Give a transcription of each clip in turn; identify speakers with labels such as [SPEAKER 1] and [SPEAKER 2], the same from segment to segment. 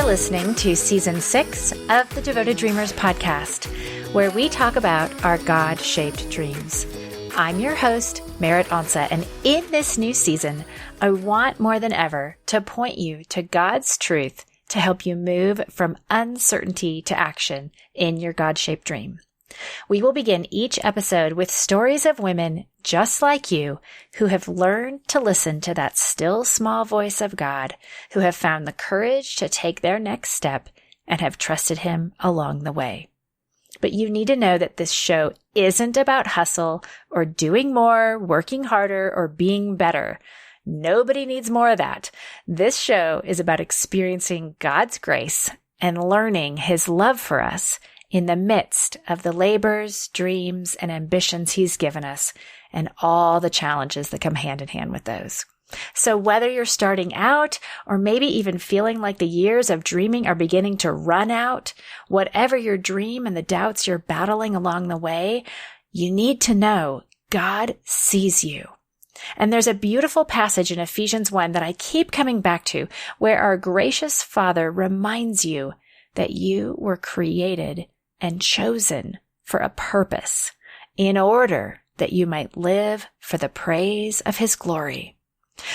[SPEAKER 1] listening to Season 6 of the Devoted Dreamers podcast, where we talk about our God-shaped dreams. I'm your host, Merritt Onsa, and in this new season, I want more than ever to point you to God's truth to help you move from uncertainty to action in your God-shaped dream. We will begin each episode with stories of women just like you who have learned to listen to that still small voice of God, who have found the courage to take their next step and have trusted Him along the way. But you need to know that this show isn't about hustle or doing more, working harder, or being better. Nobody needs more of that. This show is about experiencing God's grace and learning His love for us in the midst of the labors, dreams, and ambitions He's given us, and all the challenges that come hand in hand with those. So whether you're starting out, or maybe even feeling like the years of dreaming are beginning to run out, whatever your dream and the doubts you're battling along the way, you need to know God sees you. And there's a beautiful passage in Ephesians 1 that I keep coming back to, where our gracious Father reminds you that you were created and chosen for a purpose, in order that you might live for the praise of His glory.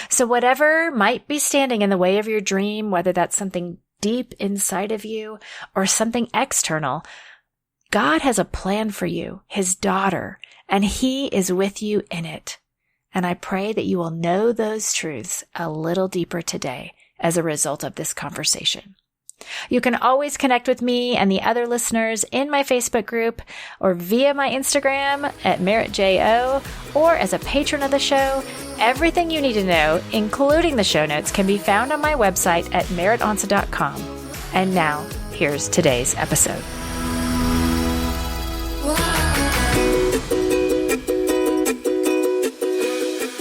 [SPEAKER 1] So whatever might be standing in the way of your dream, whether that's something deep inside of you or something external, God has a plan for you, His daughter, and He is with you in it. And I pray that you will know those truths a little deeper today as a result of this conversation. You can always connect with me and the other listeners in my Facebook group or via my Instagram at MerrittJO, or as a patron of the show. Everything you need to know, including the show notes, can be found on my website at merrittonsa.com. And now, here's today's episode.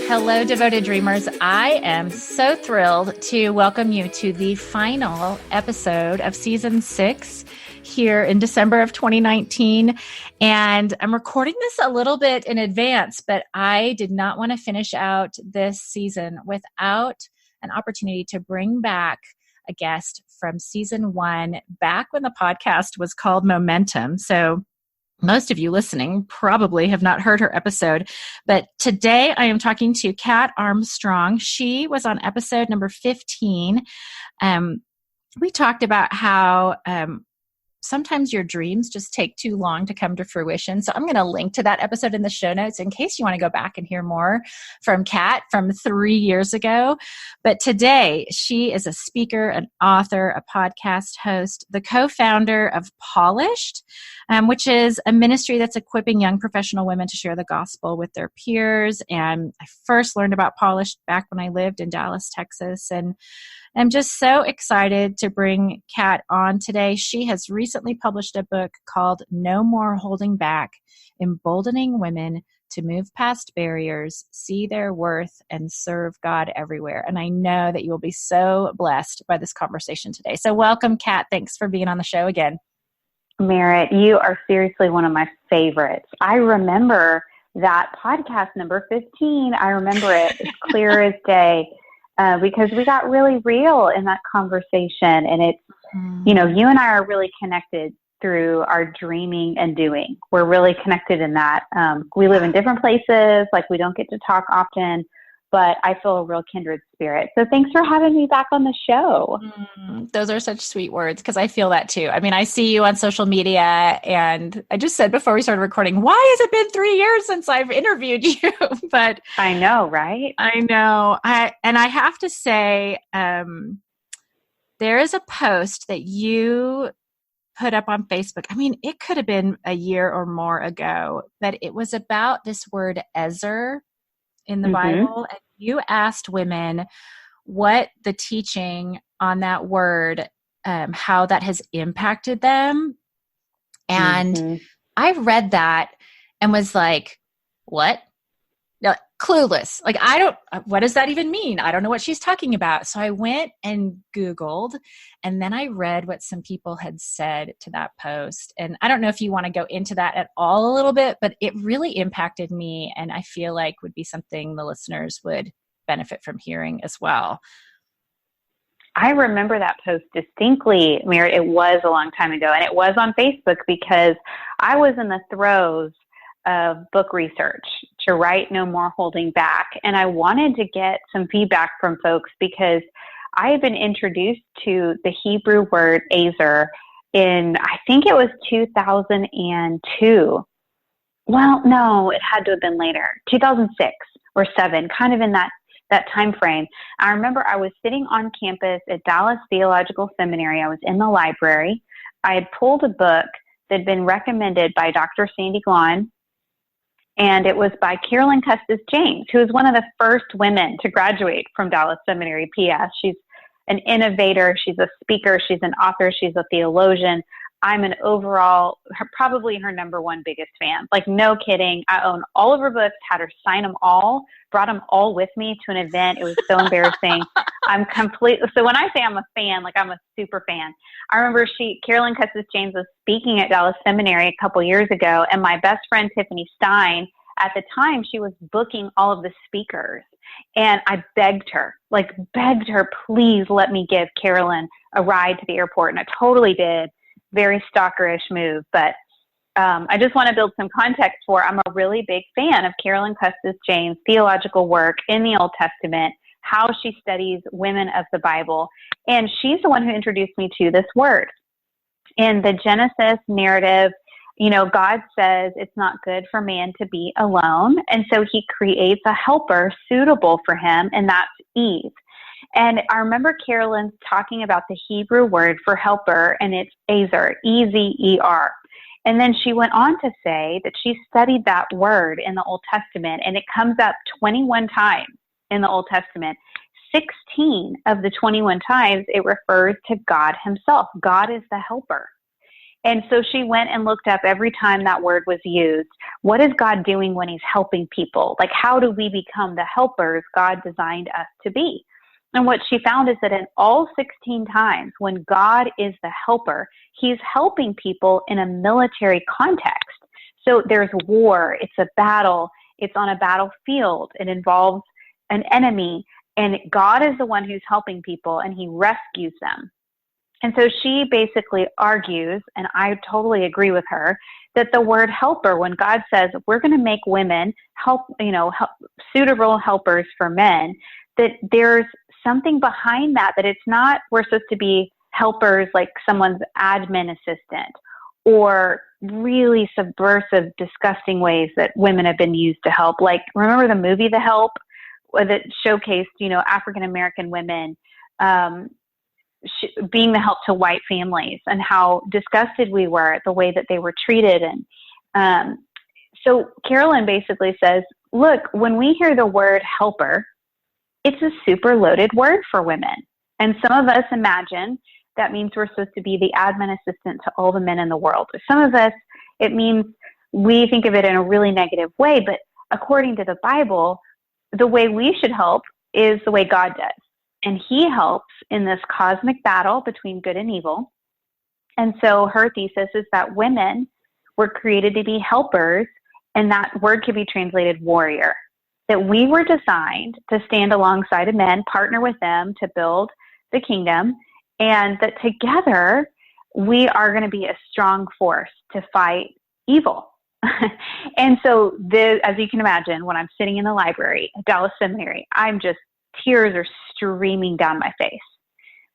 [SPEAKER 1] Hello, Devoted Dreamers. I am so thrilled to welcome you to the final episode of Season 6 here in December of 2019. And I'm recording this a little bit in advance, but I did not want to finish out this season without an opportunity to bring back a guest from Season 1, back when the podcast was called Momentum. So most of you listening probably have not heard her episode, but today I am talking to Kat Armstrong. She was on episode number 15. We talked about how sometimes your dreams just take too long to come to fruition. So I'm going to link to that episode in the show notes in case you want to go back and hear more from Kat from 3 years ago. But today, she is a speaker, an author, a podcast host, the co-founder of Polished, which is a ministry that's equipping young professional women to share the gospel with their peers. And I first learned about Polished back when I lived in Dallas, Texas. And I'm just so excited to bring Kat on today. She has recently published a book called No More Holding Back: Emboldening Women to Move Past Barriers, See Their Worth, and Serve God Everywhere. And I know that you will be so blessed by this conversation today. So welcome, Kat. Thanks for being on the show again.
[SPEAKER 2] Merritt, you are seriously one of my favorites. I remember that podcast number 15. I remember it as clear as day. Because we got really real in that conversation, and it's, you know, you and I are really connected through our dreaming and doing. We're really connected in that. We live in different places, like we don't get to talk often, but I feel a real kindred spirit. So thanks for having me back on the show.
[SPEAKER 1] Those are such sweet words, because I feel that too. I mean, I see you on social media, and I just said before we started recording, why has it been 3 years since I've interviewed you? But
[SPEAKER 2] I know, right?
[SPEAKER 1] I know. I have to say, there is a post that you put up on Facebook. I mean, it could have been a year or more ago, but it was about this word Ezer in the Bible. And you asked women what the teaching on that word, how that has impacted them. And I read that and was like, what? No, clueless. Like, what does that even mean? I don't know what she's talking about. So I went and Googled, and then I read what some people had said to that post. And I don't know if you want to go into that at all a little bit, but it really impacted me, and I feel like would be something the listeners would benefit from hearing as well.
[SPEAKER 2] I remember that post distinctly, Merritt. It was a long time ago, and it was on Facebook because I was in the throes of book research to write No More Holding Back, and I wanted to get some feedback from folks because I had been introduced to the Hebrew word azer in, I think it was 2002. Well, no, it had to have been later, 2006 or 7, kind of in that time frame. I remember I was sitting on campus at Dallas Theological Seminary. I was in the library. I had pulled a book that had been recommended by Dr. Sandy Glahn, and it was by Carolyn Custis James, who is one of the first women to graduate from Dallas Seminary, PS. She's an innovator. She's a speaker. She's an author. She's a theologian. I'm an overall, probably her number one biggest fan. Like, no kidding. I own all of her books, had her sign them all, brought them all with me to an event. It was so embarrassing. So when I say I'm a fan, like, I'm a super fan. I remember Carolyn Custis James was speaking at Dallas Seminary a couple years ago, and my best friend, Tiffany Stein, at the time, she was booking all of the speakers. And I begged her, please let me give Carolyn a ride to the airport. And I totally did. Very stalkerish move. But I just want to build some context for, I'm a really big fan of Carolyn Custis James' theological work in the Old Testament, how she studies women of the Bible. And she's the one who introduced me to this word. In the Genesis narrative, God says it's not good for man to be alone. And so he creates a helper suitable for him, and that's Eve. And I remember Carolyn talking about the Hebrew word for helper, and it's azer, E-Z-E-R. And then she went on to say that she studied that word in the Old Testament, and it comes up 21 times in the Old Testament. 16 of the 21 times it refers to God himself. God is the helper. And so she went and looked up every time that word was used. What is God doing when he's helping people? Like, how do we become the helpers God designed us to be? And what she found is that in all 16 times when God is the helper, he's helping people in a military context. So there's war, it's a battle, it's on a battlefield, it involves an enemy, and God is the one who's helping people, and he rescues them. And so she basically argues, and I totally agree with her, that the word helper, when God says we're going to make women suitable helpers for men, that there's something behind that it's not, we're supposed to be helpers like someone's admin assistant or really subversive, disgusting ways that women have been used to help. Like, remember the movie The Help that showcased, African-American women being the help to white families and how disgusted we were at the way that they were treated. And so Carolyn basically says, look, when we hear the word helper, it's a super loaded word for women. And some of us imagine that means we're supposed to be the admin assistant to all the men in the world. Some of us, it means we think of it in a really negative way, but according to the Bible, the way we should help is the way God does. And he helps in this cosmic battle between good and evil. And so her thesis is that women were created to be helpers, and that word could be translated warrior. That we were designed to stand alongside of men, partner with them to build the kingdom, and that together we are going to be a strong force to fight evil. And so as you can imagine, when I'm sitting in the library at Dallas Seminary, tears are streaming down my face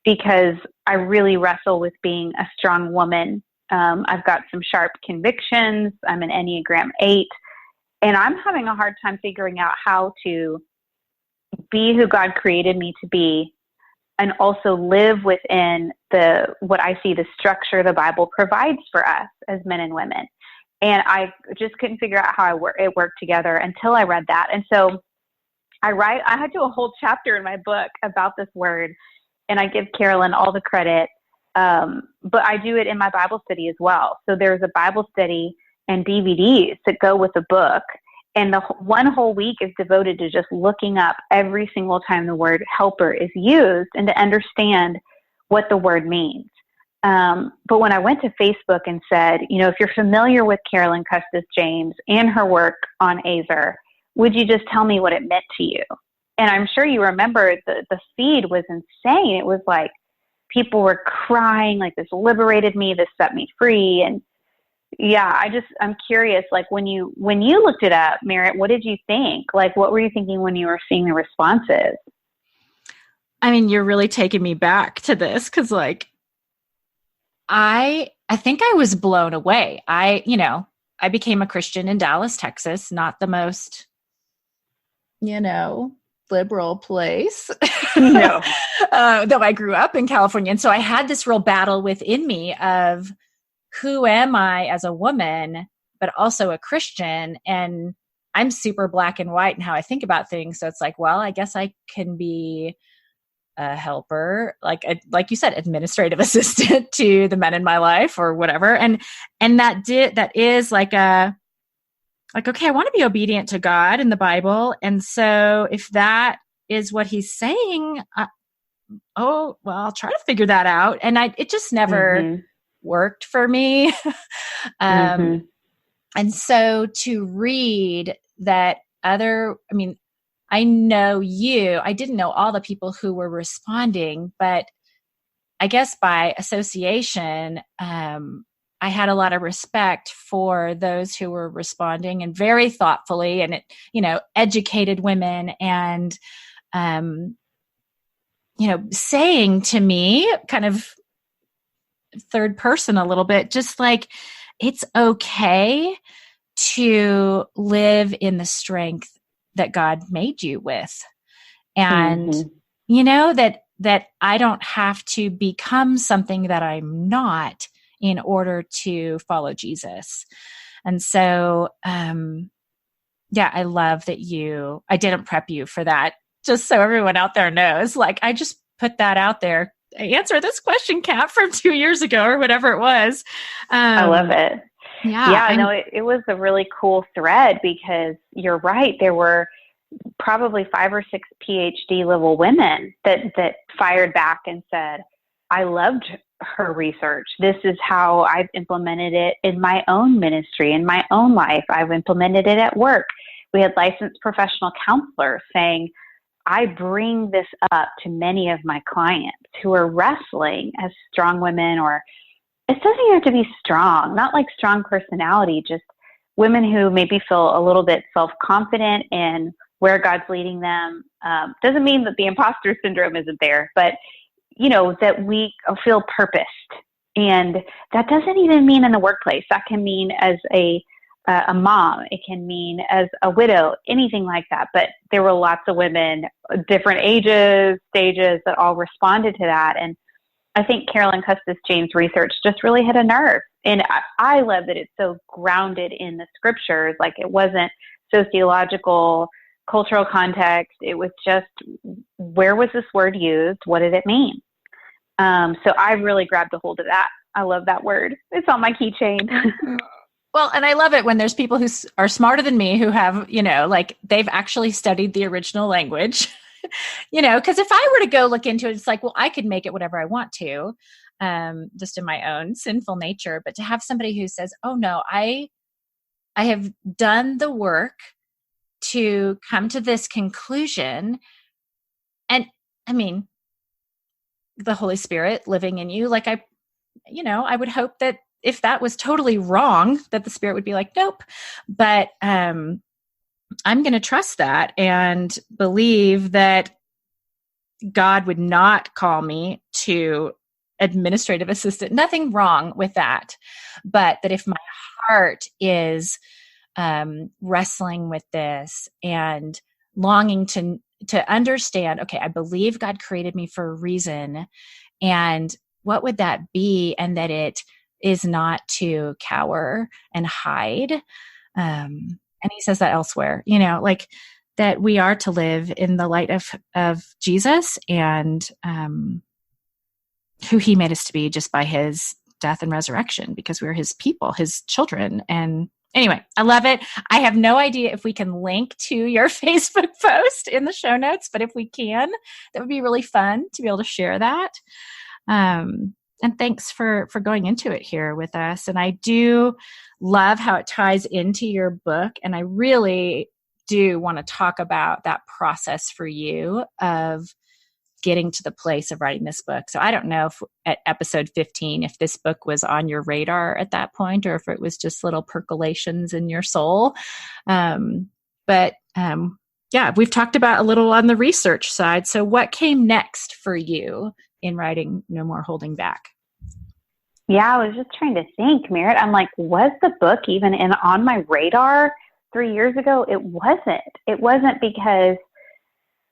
[SPEAKER 2] because I really wrestle with being a strong woman. I've got some sharp convictions. I'm an Enneagram 8, and I'm having a hard time figuring out how to be who God created me to be and also live within what I see the structure the Bible provides for us as men and women. And I just couldn't figure out how it worked together until I read that. And so I had to do a whole chapter in my book about this word, and I give Carolyn all the credit, but I do it in my Bible study as well. So there's a Bible study and DVDs that go with the book, and the one whole week is devoted to just looking up every single time the word helper is used and to understand what the word means. But when I went to Facebook and said, if you're familiar with Carolyn Custis James and her work on azer, would you just tell me what it meant to you? And I'm sure you remember the feed was insane. It was like people were crying, like, this liberated me, this set me free. And yeah, I'm curious, like, when you looked it up, Merritt, what did you think? Like, what were you thinking when you were seeing the responses?
[SPEAKER 1] I mean, you're really taking me back to this, because like, I think I was blown away. I became a Christian in Dallas, Texas, not the most, liberal place.
[SPEAKER 2] No.
[SPEAKER 1] Though I grew up in California. And so I had this real battle within me of, who am I as a woman, but also a Christian? And I'm super black and white in how I think about things. So it's like, well, I guess I can be a helper, like you said, administrative assistant to the men in my life or whatever. And that is okay, I want to be obedient to God and the Bible. And so if that is what he's saying, I'll try to figure that out. And it just never worked for me. And so to read that I didn't know all the people who were responding, but I guess by association, I had a lot of respect for those who were responding, and very thoughtfully, and educated women, and, saying to me, kind of third person a little bit, just like, it's okay to live in the strength that God made you with. And, that I don't have to become something that I'm not in order to follow Jesus. And so, I love that I didn't prep you for that, just so everyone out there knows, like, I just put that out there. Answer this question, Kat, from 2 years ago or whatever it was.
[SPEAKER 2] I love it.
[SPEAKER 1] Yeah.
[SPEAKER 2] No, it was a really cool thread, because you're right. There were probably 5 or 6 PhD level women that fired back and said, I loved her research. This is how I've implemented it in my own ministry, in my own life. I've implemented it at work. We had licensed professional counselors saying, I bring this up to many of my clients who are wrestling as strong women, or it doesn't even have to be strong, not like strong personality, just women who maybe feel a little bit self-confident in where God's leading them. Doesn't mean that the imposter syndrome isn't there, but that we feel purposed. And that doesn't even mean in the workplace. That can mean as a mom. It can mean as a widow, anything like that. But there were lots of women, different ages, stages, that all responded to that. And I think Carolyn Custis James' research just really hit a nerve. And I love that it's so grounded in the scriptures. Like, it wasn't sociological, cultural context. It was just, where was this word used? What did it mean? So I really grabbed a hold of that. I love that word. It's on my keychain.
[SPEAKER 1] Well, and I love it when there's people who are smarter than me, who have, they've actually studied the original language, because if I were to go look into it, it's like, well, I could make it whatever I want to, just in my own sinful nature. But to have somebody who says, oh no, I have done the work to come to this conclusion. And the Holy Spirit living in you, like, I would hope that if that was totally wrong, that the Spirit would be like, nope. But I'm going to trust that and believe that God would not call me to administrative assistant. Nothing wrong with that. But that if my heart is wrestling with this and longing to understand, okay, I believe God created me for a reason, and what would that be? And that it is not to cower and hide. And he says that elsewhere, like, that we are to live in the light of Jesus and who he made us to be just by his death and resurrection, because we're his people, his children. And anyway, I love it. I have no idea if we can link to your Facebook post in the show notes, but if we can, that would be really fun to be able to share that. And thanks for going into it here with us. And I do love how it ties into your book. And I really do want to talk about that process for you of getting to the place of writing this book. So I don't know if at episode 15, if this book was on your radar at that point, or if it was just little percolations in your soul. But we've talked about a little on the research side. So what came next for you in writing No More Holding Back?
[SPEAKER 2] Yeah, I was just trying to think, Merritt. I'm like, was the book even on my radar 3 years ago? It wasn't. It wasn't, because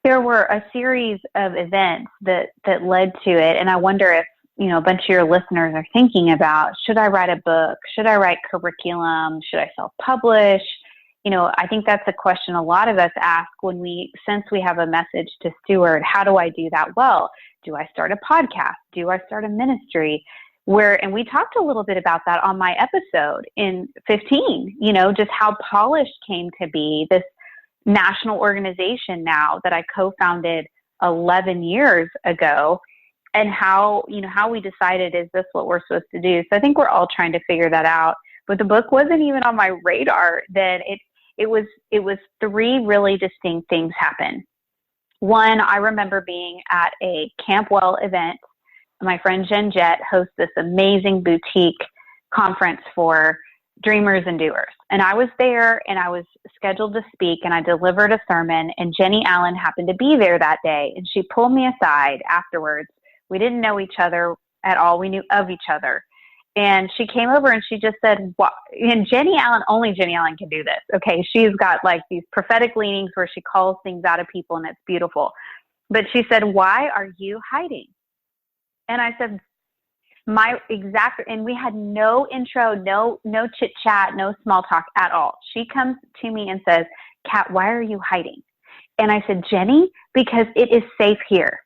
[SPEAKER 2] there were a series of events that led to it. And I wonder if, a bunch of your listeners are thinking about, should I write a book? Should I write curriculum? Should I self-publish? I think that's a question a lot of us ask since we have a message to steward. How do I do that well? Do I start a podcast? Do I start a ministry? And we talked a little bit about that on my episode in 15, just how Polished came to be this national organization now that I co-founded 11 years ago, and how we decided, is this what we're supposed to do? So I think we're all trying to figure that out, but the book wasn't even on my radar then. It was three really distinct things happen. One, I remember being at a Campwell event. My friend Jen Jett hosts this amazing boutique conference for dreamers and doers. And I was there, and I was scheduled to speak, and I delivered a sermon, and Jenny Allen happened to be there that day. And she pulled me aside afterwards. We didn't know each other at all. We knew of each other. And she came over and she just said, "What?" And only Jenny Allen can do this. Okay. She's got like these prophetic leanings where she calls things out of people, and it's beautiful. But she said, "Why are you hiding?" And I said, and we had no intro, no chit chat, no small talk at all. She comes to me and says, "Kat, why are you hiding?" And I said, "Jenny, because it is safe here.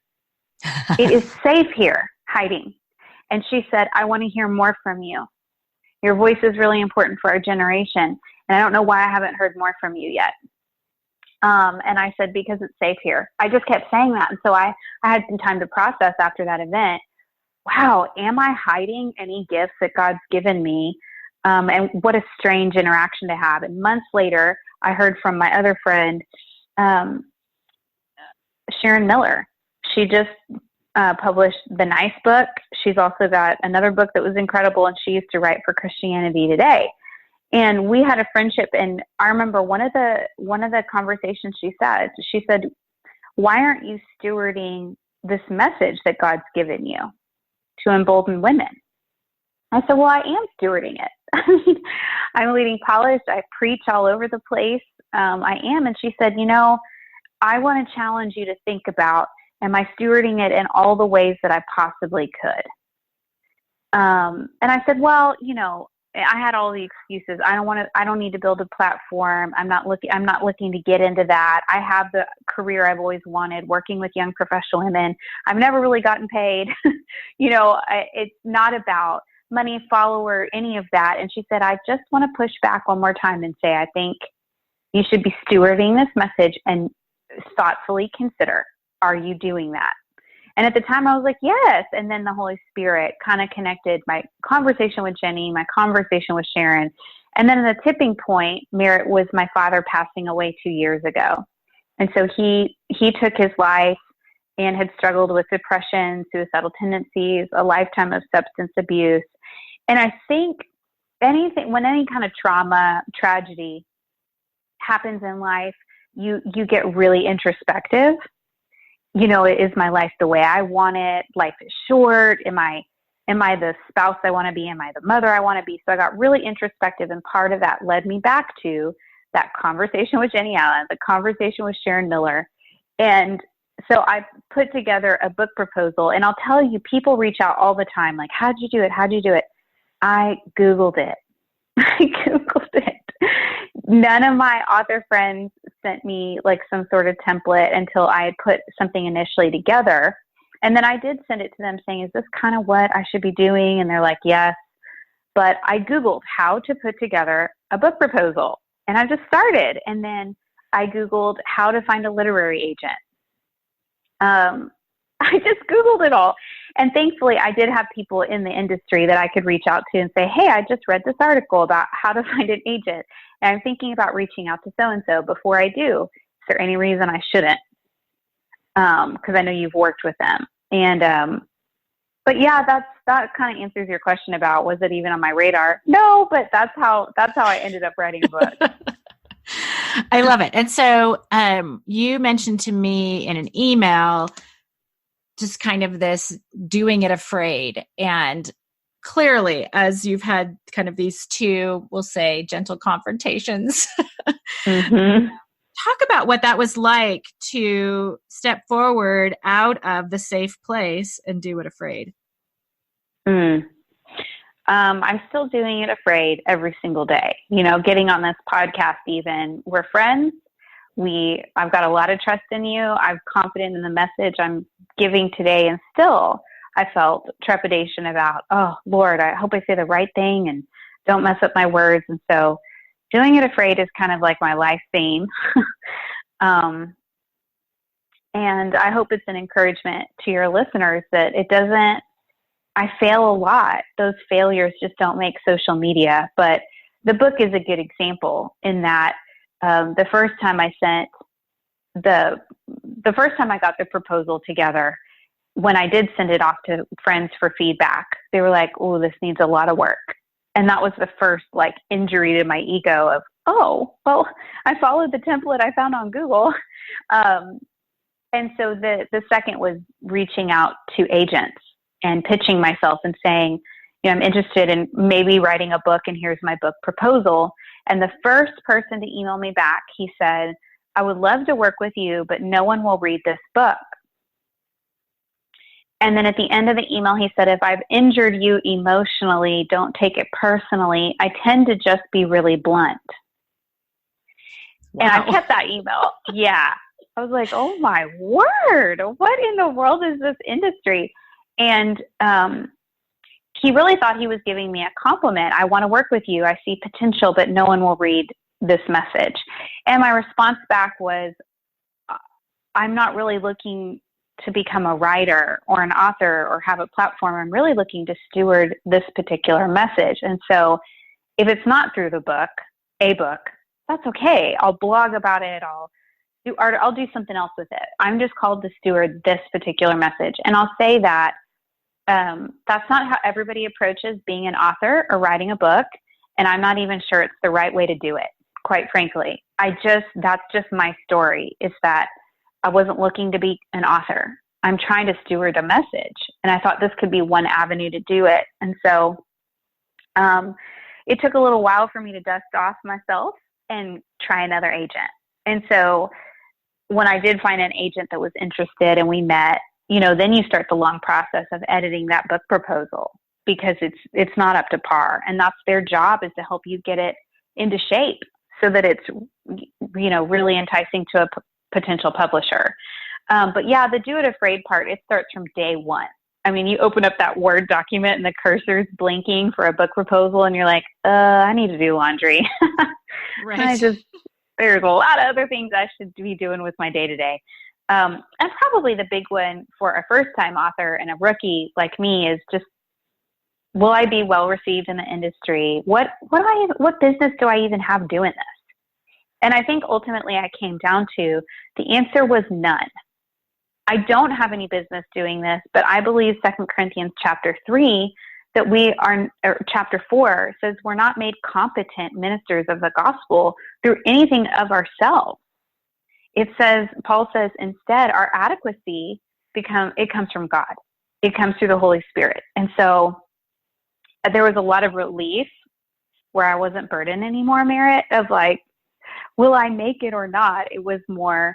[SPEAKER 2] It is safe here, hiding." And she said, "I want to hear more from you. Your voice is really important for our generation. And I don't know why I haven't heard more from you yet." And I said, "Because it's safe here." I just kept saying that. And so I had some time to process after that event. Wow, am I hiding any gifts that God's given me? And what a strange interaction to have. And months later, I heard from my other friend, Sharon Miller. She just published The Nice Book. She's also got another book that was incredible, and she used to write for Christianity Today. And we had a friendship, and I remember one of the conversations she said, "Why aren't you stewarding this message that God's given you to embolden women?" I said, "Well, I am stewarding it. I mean, I'm leading Polished. I preach all over the place. I am." And she said, "I want to challenge you to think about, am I stewarding it in all the ways that I possibly could?" And I said, "Well, I had all the excuses. I don't need to build a platform. I'm not looking to get into that. I have the career I've always wanted, working with young professional women. I've never really gotten paid. It's not about money, follower, any of that." And she said, "I just want to push back one more time and say, I think you should be stewarding this message and thoughtfully consider, are you doing that?" And at the time I was like, yes. And then the Holy Spirit kind of connected my conversation with Jenny, my conversation with Sharon. And then the tipping point, Merritt, was my father passing away 2 years ago. And so he took his life and had struggled with depression, suicidal tendencies, a lifetime of substance abuse. And I think when any kind of trauma, tragedy happens in life, you get really introspective. Is my life the way I want it? Life is short. Am I the spouse I want to be? Am I the mother I want to be? So I got really introspective, and part of that led me back to that conversation with Jenny Allen, the conversation with Sharon Miller. And so I put together a book proposal, and I'll tell you, people reach out all the time, like, "How'd you do it? How'd you do it?" I Googled it. None of my author friends sent me like some sort of template until I had put something initially together. And then I did send it to them saying, "Is this kind of what I should be doing?" And they're like, "Yes." But I Googled how to put together a book proposal, and I just started. And then I Googled how to find a literary agent. I just Googled it all. And thankfully, I did have people in the industry that I could reach out to and say, "Hey, I just read this article about how to find an agent." and I'm thinking about reaching out to so-and-so. Before I do, is there any reason I shouldn't? Because I know you've worked with them. And, but yeah, that kind of answers your question about, was it even on my radar? No, but that's how I ended up writing a book.
[SPEAKER 1] I love it. And so, you mentioned to me in an email, just kind of this doing it afraid. And clearly, as you've had kind of these two, we'll say, gentle confrontations,
[SPEAKER 2] Mm-hmm.
[SPEAKER 1] talk about what that was like to step forward out of the safe place and do it afraid.
[SPEAKER 2] I'm still doing it afraid every single day. Getting on this podcast, even, we're friends. I've got a lot of trust in you. I'm confident in the message I'm giving today. And still, I felt trepidation about, oh, Lord, I hope I say the right thing and don't mess up my words. And so doing it afraid is kind of like my life theme. And I hope it's an encouragement to your listeners that I fail a lot. Those failures just don't make social media. But the book is a good example in that the first time I got the proposal together, when I did send it off to friends for feedback, they were like, oh, this needs a lot of work. And that was the first injury to my ego of, oh, well, I followed the template I found on Google. And so the second was reaching out to agents and pitching myself and saying, I'm interested in maybe writing a book, and here's my book proposal. And the first person to email me back, he said, I would love to work with you, but no one will read this book. And then at the end of the email, he said, if I've injured you emotionally, don't take it personally. I tend to just be really blunt. Wow. And I kept that email. Yeah. I was like, oh my word, what in the world is this industry? And he really thought he was giving me a compliment. I want to work with you. I see potential, but no one will read this message. And my response back was, I'm not really looking to become a writer or an author or have a platform. I'm really looking to steward this particular message. And so if it's not through a book, that's okay. I'll blog about it. I'll do art. I'll do something else with it. I'm just called to steward this particular message. And I'll say that that's not how everybody approaches being an author or writing a book. And I'm not even sure it's the right way to do it, quite frankly. That's just my story, is that I wasn't looking to be an author. I'm trying to steward a message. And I thought this could be one avenue to do it. And so it took a little while for me to dust off myself and try another agent. And so when I did find an agent that was interested and we met, then you start the long process of editing that book proposal, because it's not up to par. And that's their job, is to help you get it into shape so that it's, really enticing to a potential publisher. But yeah, the do it afraid part, it starts from day one. I mean, you open up that Word document and the cursor's blinking for a book proposal and you're like, I need to do laundry.
[SPEAKER 1] Right.
[SPEAKER 2] There's a lot of other things I should be doing with my day to day. And probably the big one for a first time author and a rookie like me is just, will I be well received in the industry? What business do I even have doing this? And I think ultimately I came down to the answer was none. I don't have any business doing this, but I believe 2 Corinthians chapter 3 that chapter 4 says we're not made competent ministers of the gospel through anything of ourselves. It says, Paul says, instead, our adequacy comes from God. It comes through the Holy Spirit. And so there was a lot of relief where I wasn't burdened anymore, Merritt, of will I make it or not? It was more,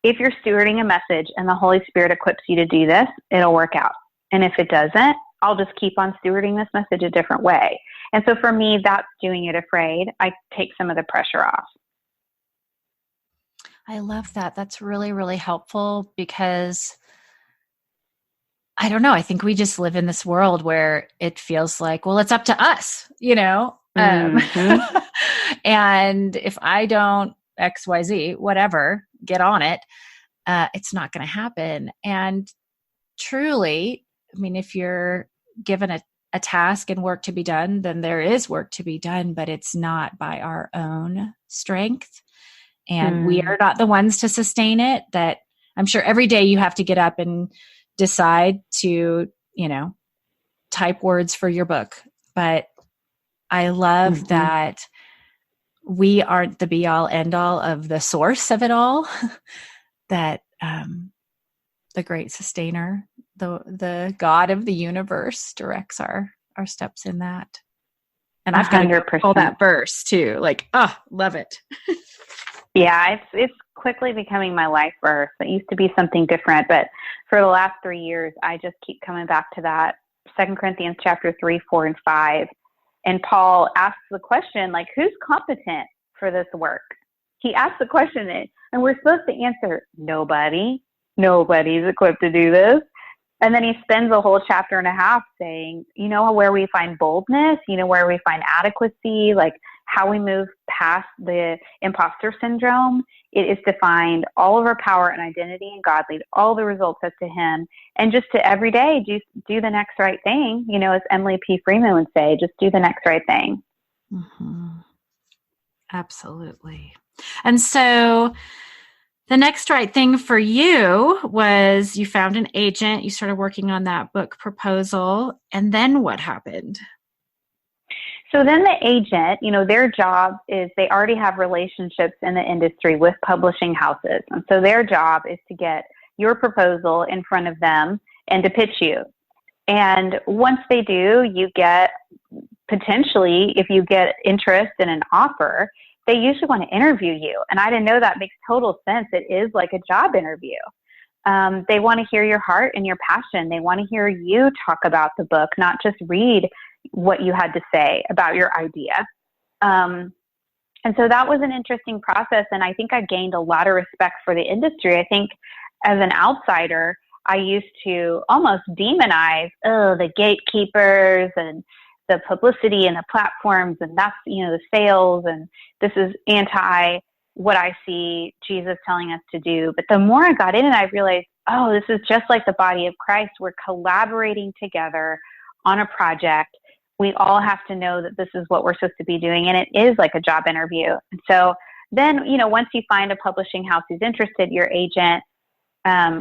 [SPEAKER 2] if you're stewarding a message and the Holy Spirit equips you to do this, it'll work out. And if it doesn't, I'll just keep on stewarding this message a different way. And so for me, that's doing it afraid. I take some of the pressure off.
[SPEAKER 1] I love that. That's really, really helpful, because I don't know. I think we just live in this world where it feels like, well, it's up to us,
[SPEAKER 2] Mm-hmm.
[SPEAKER 1] And if I don't XYZ, whatever, get on it, it's not going to happen. And truly, I mean, if you're given a a task and work to be done, then there is work to be done, but it's not by our own strength. And we are not the ones to sustain it. That I'm sure every day you have to get up and decide to, type words for your book. But I love that we aren't the be all end all of the source of it all, that the great sustainer, the God of the universe directs our steps in that. And I've got to pull that verse too. Love it.
[SPEAKER 2] Yeah, it's quickly becoming my life verse. It used to be something different, but for the last 3 years, I just keep coming back to that. 2 Corinthians chapter 3, 4, and 5. And Paul asks the question, who's competent for this work? He asks the question, and we're supposed to answer, nobody. Nobody's equipped to do this. And then he spends a whole chapter and a half saying, where we find boldness, where we find adequacy, how we move past the imposter syndrome. It is to find all of our power and identity in God, lead all the results up to him, and just to every day do the next right thing. As Emily P. Freeman would say, just do the next right thing.
[SPEAKER 1] Mm-hmm. Absolutely. And so the next right thing for you was you found an agent, you started working on that book proposal, and then what happened?
[SPEAKER 2] So then the agent, their job is they already have relationships in the industry with publishing houses. And so their job is to get your proposal in front of them and to pitch you. And once they do, you get potentially, if you get interest in an offer, they usually want to interview you. And I didn't know that makes total sense. It is like a job interview. They want to hear your heart and your passion. They want to hear you talk about the book, not just read what you had to say about your idea. And so that was an interesting process. And I think I gained a lot of respect for the industry. I think as an outsider, I used to almost demonize, the gatekeepers and the publicity and the platforms, and that's, the sales, and this is anti what I see Jesus telling us to do. But the more I got in it, I realized, this is just like the body of Christ. We're collaborating together on a project. We all have to know that this is what we're supposed to be doing, and it is like a job interview. And so then, once you find a publishing house who's interested, your agent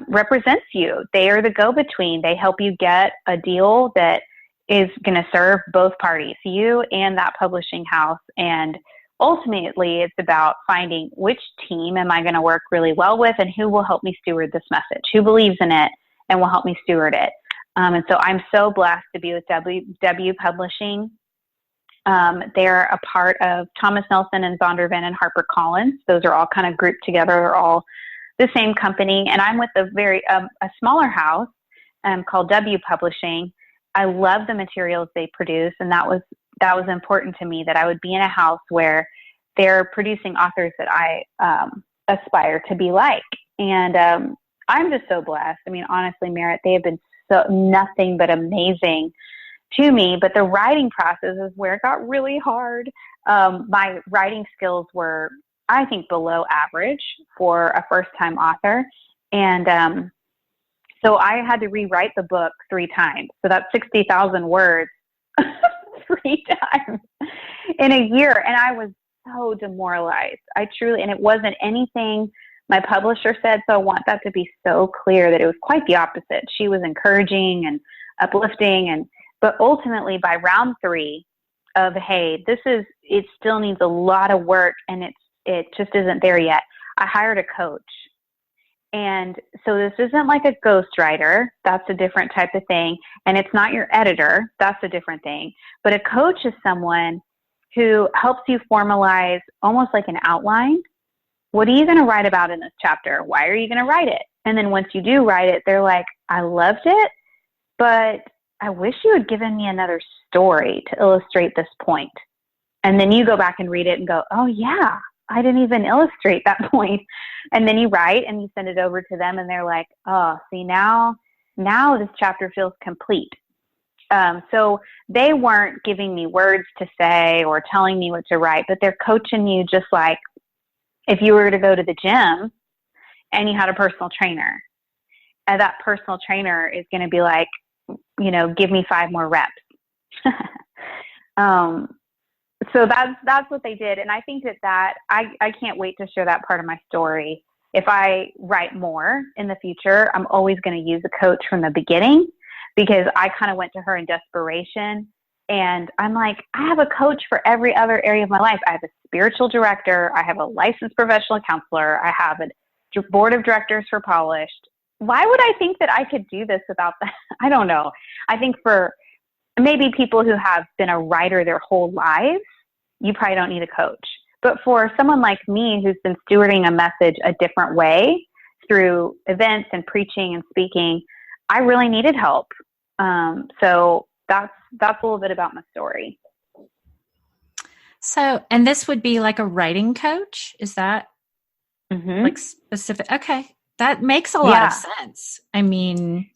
[SPEAKER 2] represents you. They are the go-between. They help you get a deal that is going to serve both parties, you and that publishing house. And ultimately, it's about finding which team am I going to work really well with, and who will help me steward this message, who believes in it and will help me steward it. And so I'm so blessed to be with W Publishing. They're a part of Thomas Nelson and Zondervan and HarperCollins. Those are all kind of grouped together. They're all the same company. And I'm with a smaller house called W Publishing. I love the materials they produce, and that was important to me, that I would be in a house where they're producing authors that I aspire to be like. And I'm just so blessed. I mean, honestly, Merritt, they have been so nothing but amazing to me. But the writing process is where it got really hard. My writing skills were, I think, below average for a first-time author. And so I had to rewrite the book 3 times. So that's 60,000 words 3 times in a year. And I was so demoralized. And it wasn't anything my publisher said. So I want that to be so clear that it was quite the opposite. She was encouraging and uplifting. But ultimately by round 3 of, hey, it still needs a lot of work and it just isn't there yet, I hired a coach. And so this isn't like a ghostwriter. That's a different type of thing. And it's not your editor. That's a different thing. But a coach is someone who helps you formalize almost like an outline. What are you going to write about in this chapter? Why are you going to write it? And then once you do write it, they're like, I loved it, but I wish you had given me another story to illustrate this point. And then you go back and read it and go, oh yeah, I didn't even illustrate that point. And then you write and you send it over to them and they're like, oh, see, now this chapter feels complete. So they weren't giving me words to say or telling me what to write, but they're coaching you just like if you were to go to the gym and you had a personal trainer. And that personal trainer is going to be like, give me 5 more reps. So that's what they did. And I think that I can't wait to share that part of my story. If I write more in the future, I'm always going to use a coach from the beginning, because I kind of went to her in desperation. And I'm like, I have a coach for every other area of my life. I have a spiritual director. I have a licensed professional counselor. I have a board of directors for Polished. Why would I think that I could do this without that? I don't know. I think for maybe people who have been a writer their whole lives, you probably don't need a coach. But for someone like me who's been stewarding a message a different way through events and preaching and speaking, I really needed help. So that's a little bit about my story.
[SPEAKER 1] So, and this would be like a writing coach? Is that like specific? Okay. That makes a lot of sense. I mean,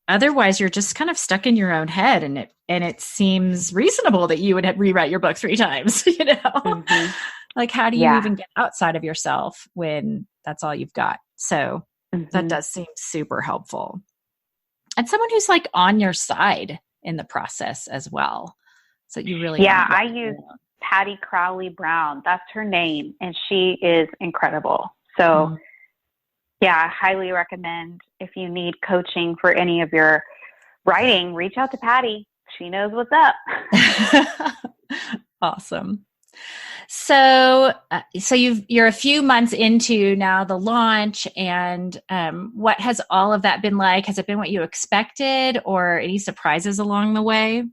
[SPEAKER 1] otherwise you're just kind of stuck in your own head, and it seems reasonable that you would rewrite your book 3 times, you know? Like, how do you even get outside of yourself when that's all you've got? So that does seem super helpful. And someone who's like on your side in the process as well. So you really,
[SPEAKER 2] I use Patty Crowley Brown. That's her name. And she is incredible. So I highly recommend, if you need coaching for any of your writing, reach out to Patty. She knows what's up.
[SPEAKER 1] Awesome. So you're a few months into now the launch, and what has all of that been like? Has it been what you expected, or any surprises along the way?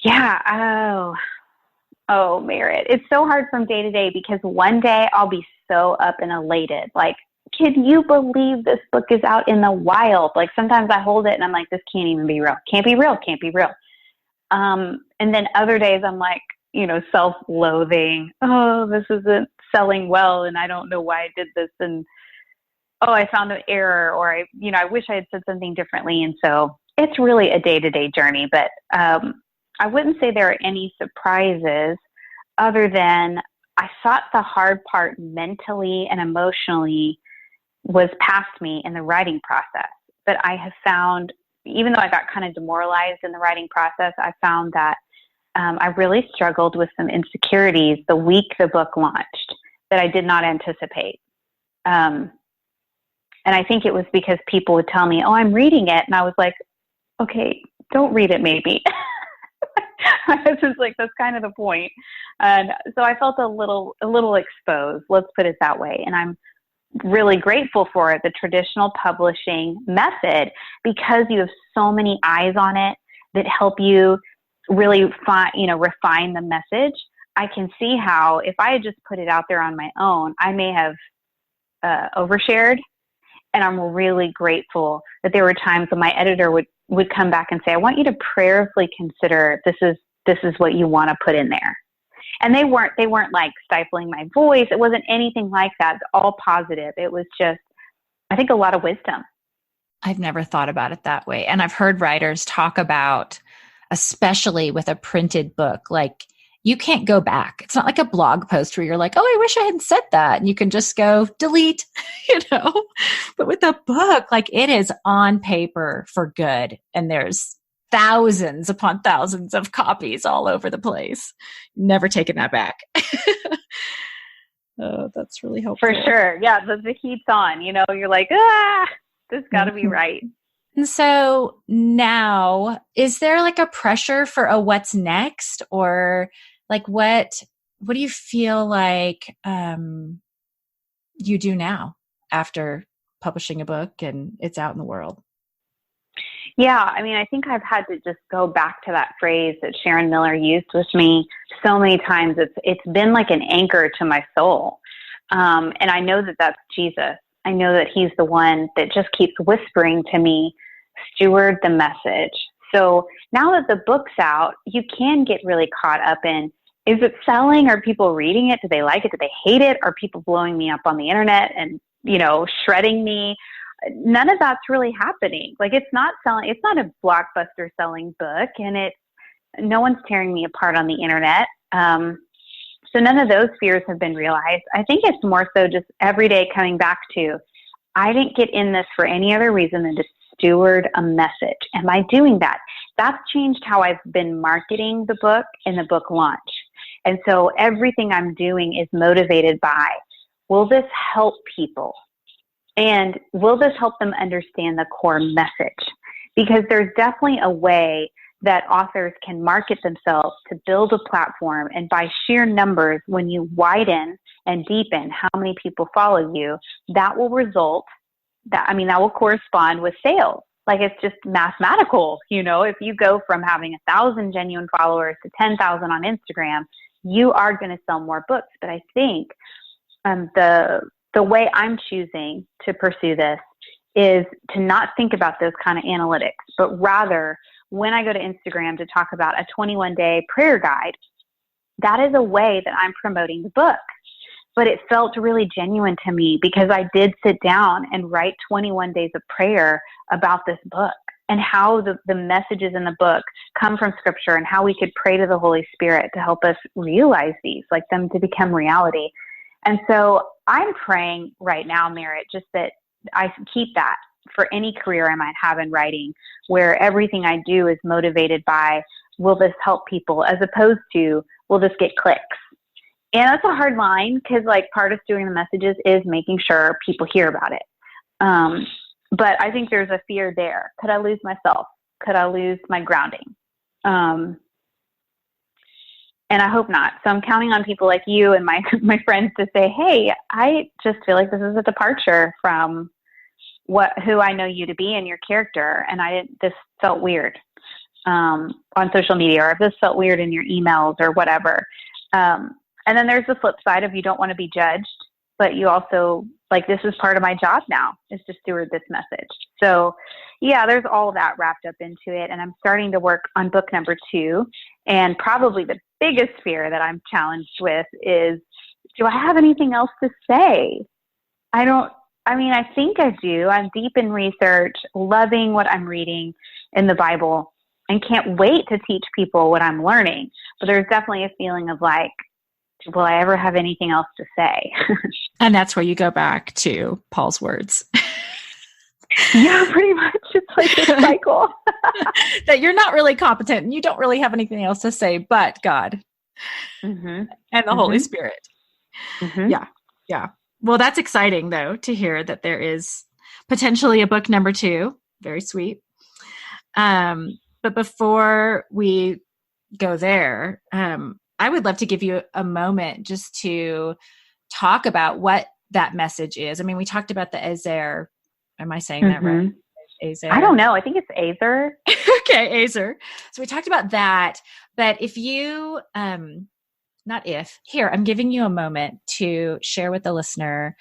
[SPEAKER 2] Yeah. Oh, Merritt. It's so hard from day to day, because one day I'll be so up and elated. Like, can you believe this book is out in the wild? Like, sometimes I hold it and I'm like, this can't even be real. Can't be real. Can't be real. And then other days I'm like, self-loathing. Oh, this isn't selling well, and I don't know why I did this. And, I found an error, or I wish I had said something differently. And so it's really a day-to-day journey, but, I wouldn't say there are any surprises, other than I thought the hard part mentally and emotionally was past me in the writing process. But I have found, even though I got kind of demoralized in the writing process, I found that I really struggled with some insecurities the week the book launched that I did not anticipate. And I think it was because people would tell me, I'm reading it. And I was like, okay, don't read it maybe. I was just like, that's kind of the point. And so I felt a little exposed, let's put it that way. And I'm really grateful for it, the traditional publishing method, because you have so many eyes on it that help you really refine the message. I can see how if I had just put it out there on my own, I may have overshared. And I'm really grateful that there were times when my editor would come back and say, I want you to prayerfully consider this is what you want to put in there. And they weren't like stifling my voice. It wasn't anything like that. It's all positive. It was just, I think, a lot of wisdom.
[SPEAKER 1] I've never thought about it that way. And I've heard writers talk about, especially with a printed book, like, you can't go back. It's not like a blog post where you're like, I wish I hadn't said that. And you can just go delete, But with a book, like, it is on paper for good. And there's thousands upon thousands of copies all over the place. Never taken that back. Oh, that's really helpful.
[SPEAKER 2] For sure. Yeah. The heat's on, you're like, this gotta be right.
[SPEAKER 1] And so now, is there like a pressure for a what's next, or like what do you feel like you do now after publishing a book and it's out in the world?
[SPEAKER 2] Yeah, I mean, I think I've had to just go back to that phrase that Sharon Miller used with me so many times. It's been like an anchor to my soul, and I know that that's Jesus. I know that he's the one that just keeps whispering to me, steward the message. So now that the book's out, you can get really caught up in, is it selling? Are people reading it? Do they like it? Do they hate it? Are people blowing me up on the internet and, shredding me? None of that's really happening. Like, it's not selling. It's not a blockbuster selling book, and no one's tearing me apart on the internet. So none of those fears have been realized. I think it's more so just every day coming back to, I didn't get in this for any other reason than to steward a message. Am I doing that? that's changed how I've been marketing the book and the book launch. And so everything I'm doing is motivated by, will this help people? And will this help them understand the core message? Because there's definitely a way that authors can market themselves to build a platform. And by sheer numbers, when you widen and deepen how many people follow you, that will correspond with sales. Like, it's just mathematical. If you go from having 1,000 genuine followers to 10,000 on Instagram, you are going to sell more books. But I think the way I'm choosing to pursue this is to not think about those kind of analytics, but rather when I go to Instagram to talk about a 21-day prayer guide, that is a way that I'm promoting the book. But it felt really genuine to me because I did sit down and write 21 days of prayer about this book and how the messages in the book come from Scripture and how we could pray to the Holy Spirit to help us realize these, like them to become reality. And so I'm praying right now, Merritt, just that I keep that for any career I might have in writing, where everything I do is motivated by, will this help people, as opposed to, will this get clicks? And that's a hard line because, like, part of stewarding the messages is making sure people hear about it. But I think there's a fear there. Could I lose myself? Could I lose my grounding? And I hope not. So I'm counting on people like you and my friends to say, hey, I just feel like this is a departure from who I know you to be and your character. And this felt weird on social media, or if this felt weird in your emails or whatever. And then there's the flip side of, you don't want to be judged, but you also, like, this is part of my job now, is to steward this message. So yeah, there's all that wrapped up into it. And I'm starting to work on book number 2. And probably the biggest fear that I'm challenged with is, do I have anything else to say? I think I do. I'm deep in research, loving what I'm reading in the Bible, and can't wait to teach people what I'm learning. But there's definitely a feeling of like, will I ever have anything else to say?
[SPEAKER 1] And that's where you go back to Paul's words.
[SPEAKER 2] Yeah, pretty much. It's like a cycle.
[SPEAKER 1] That you're not really competent and you don't really have anything else to say but God and the Holy Spirit. Yeah. Well, that's exciting, though, to hear that there is potentially a book number 2. Very sweet. But before we go there, I would love to give you a moment just to talk about what that message is. I mean, we talked about the Azer. Am I saying that right? Azer.
[SPEAKER 2] I don't know. I think it's Azer.
[SPEAKER 1] Okay, Azer. So we talked about that. But if you, I'm giving you a moment to share with the listener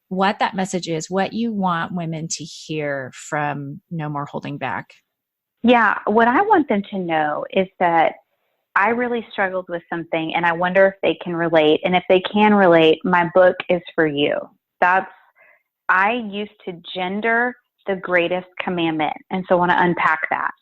[SPEAKER 1] what that message is, what you want women to hear from No More Holding Back.
[SPEAKER 2] Yeah, what I want them to know is that I really struggled with something, and I wonder if they can relate. And if they can relate, my book is for you. I used to gender the Greatest Commandment, and so I want to unpack that.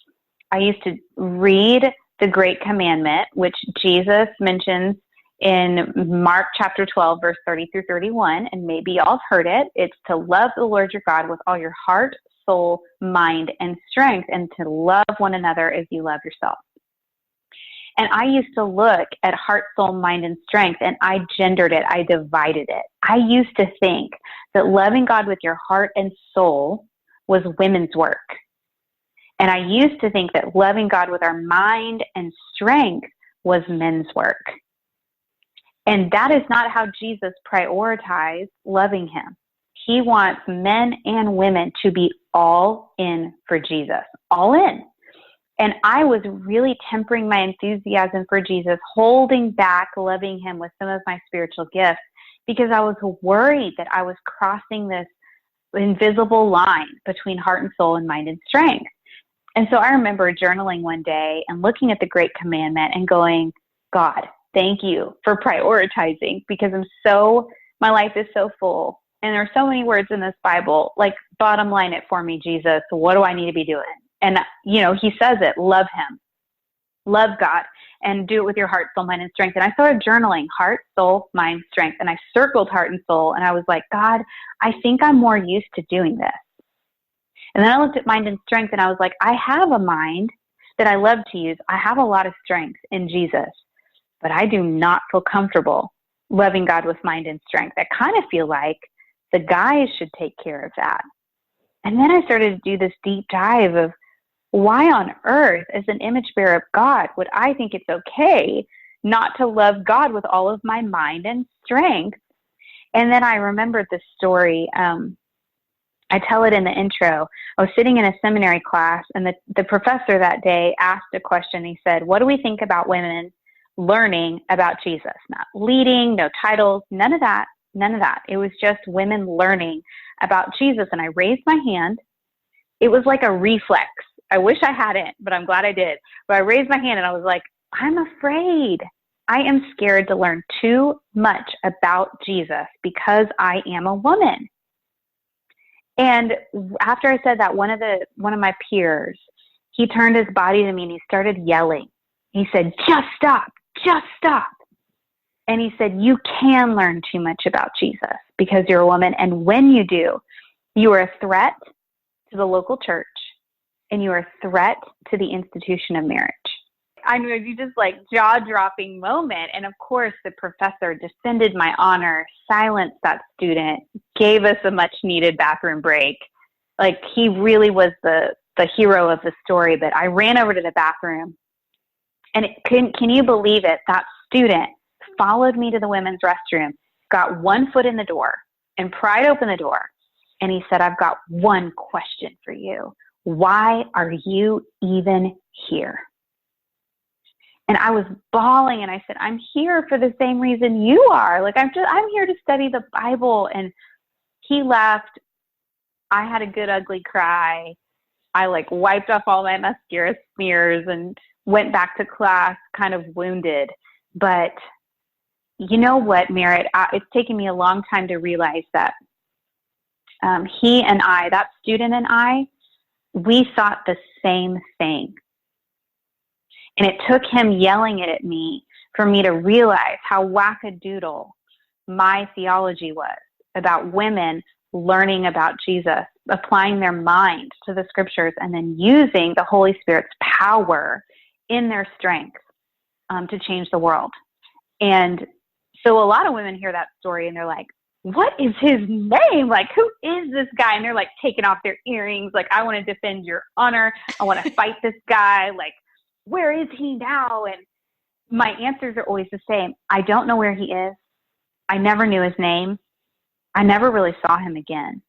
[SPEAKER 2] I used to read the Great Commandment, which Jesus mentions in Mark chapter 12, verse 30 through 31, and maybe y'all have heard it. It's to love the Lord your God with all your heart, soul, mind, and strength, and to love one another as you love yourself. And I used to look at heart, soul, mind, and strength, and I gendered it. I divided it. I used to think that loving God with your heart and soul was women's work. And I used to think that loving God with our mind and strength was men's work. And that is not how Jesus prioritized loving him. He wants men and women to be all in for Jesus, all in. And I was really tempering my enthusiasm for Jesus, holding back loving him with some of my spiritual gifts, because I was worried that I was crossing this invisible line between heart and soul and mind and strength. And so I remember journaling one day and looking at the Great Commandment and going, God, thank you for prioritizing, because my life is so full. And there are so many words in this Bible, like, bottom line it for me, Jesus. What do I need to be doing? And, he says it, love him, love God, and do it with your heart, soul, mind, and strength. And I started journaling heart, soul, mind, strength. And I circled heart and soul. And I was like, God, I think I'm more used to doing this. And then I looked at mind and strength, and I was like, I have a mind that I love to use. I have a lot of strength in Jesus, but I do not feel comfortable loving God with mind and strength. I kind of feel like the guys should take care of that. And then I started to do this deep dive of why on earth, as an image bearer of God, would I think it's okay not to love God with all of my mind and strength? And then I remembered this story. I tell it in the intro. I was sitting in a seminary class, and the professor that day asked a question. He said, what do we think about women learning about Jesus? Not leading, no titles, none of that. It was just women learning about Jesus. And I raised my hand. It was like a reflex. I wish I hadn't, but I'm glad I did. But I raised my hand and I was like, I'm afraid. I am scared to learn too much about Jesus because I am a woman. And after I said that, one of my peers, he turned his body to me and he started yelling. He said, just stop. And he said, you can learn too much about Jesus because you're a woman. And when you do, you are a threat to the local church and you are a threat to the institution of marriage. I knew you just like jaw-dropping moment. And of course, the professor defended my honor, silenced that student, gave us a much-needed bathroom break. Like, he really was the hero of the story. But I ran over to the bathroom, and can you believe it? That student followed me to the women's restroom, got one foot in the door, and pried open the door. And he said, I've got one question for you. Why are you even here? And I was bawling, and I said, I'm here for the same reason you are. Like, I'm here to study the Bible. And he left. I had a good, ugly cry. I like wiped off all my mascara smears and went back to class kind of wounded. But you know what, Merritt? It's taken me a long time to realize that he and I, that student and I, we thought the same thing. And it took him yelling it at me for me to realize how wackadoodle my theology was about women learning about Jesus, applying their mind to the scriptures, and then using the Holy Spirit's power in their strength to change the world. And so a lot of women hear that story and they're like, what is his name? Like, who is this guy? And they're like taking off their earrings. Like, I want to defend your honor. I want to fight this guy. Like, where is he now? And my answers are always the same. I don't know where he is. I never knew his name. I never really saw him again.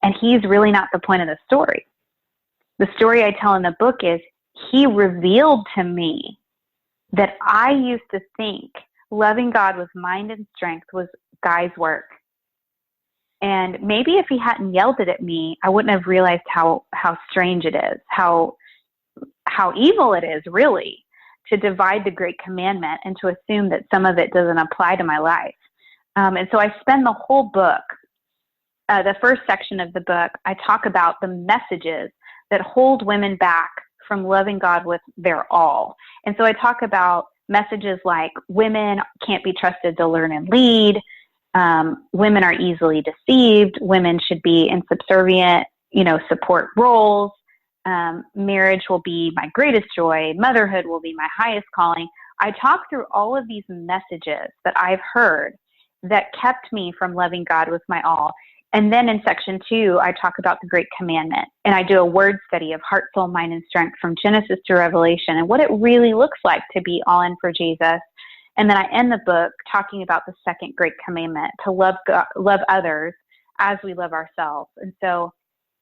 [SPEAKER 2] And he's really not the point of the story. The story I tell in the book is he revealed to me that I used to think loving God with mind and strength was guy's work. And maybe if he hadn't yelled it at me, I wouldn't have realized how strange it is, how evil it is, really, to divide the Great Commandment and to assume that some of it doesn't apply to my life. And so I spend the whole book, the first section of the book, I talk about the messages that hold women back from loving God with their all. And so I talk about messages like women can't be trusted to learn and lead, women are easily deceived, women should be in subservient, support roles, marriage will be my greatest joy, motherhood will be my highest calling. I talk through all of these messages that I've heard that kept me from loving God with my all. And then in section 2, I talk about the Great Commandment, and I do a word study of heart, soul, mind, and strength from Genesis to Revelation and what it really looks like to be all in for Jesus. And then I end the book talking about the second Great Commandment, to love God, love others as we love ourselves. And so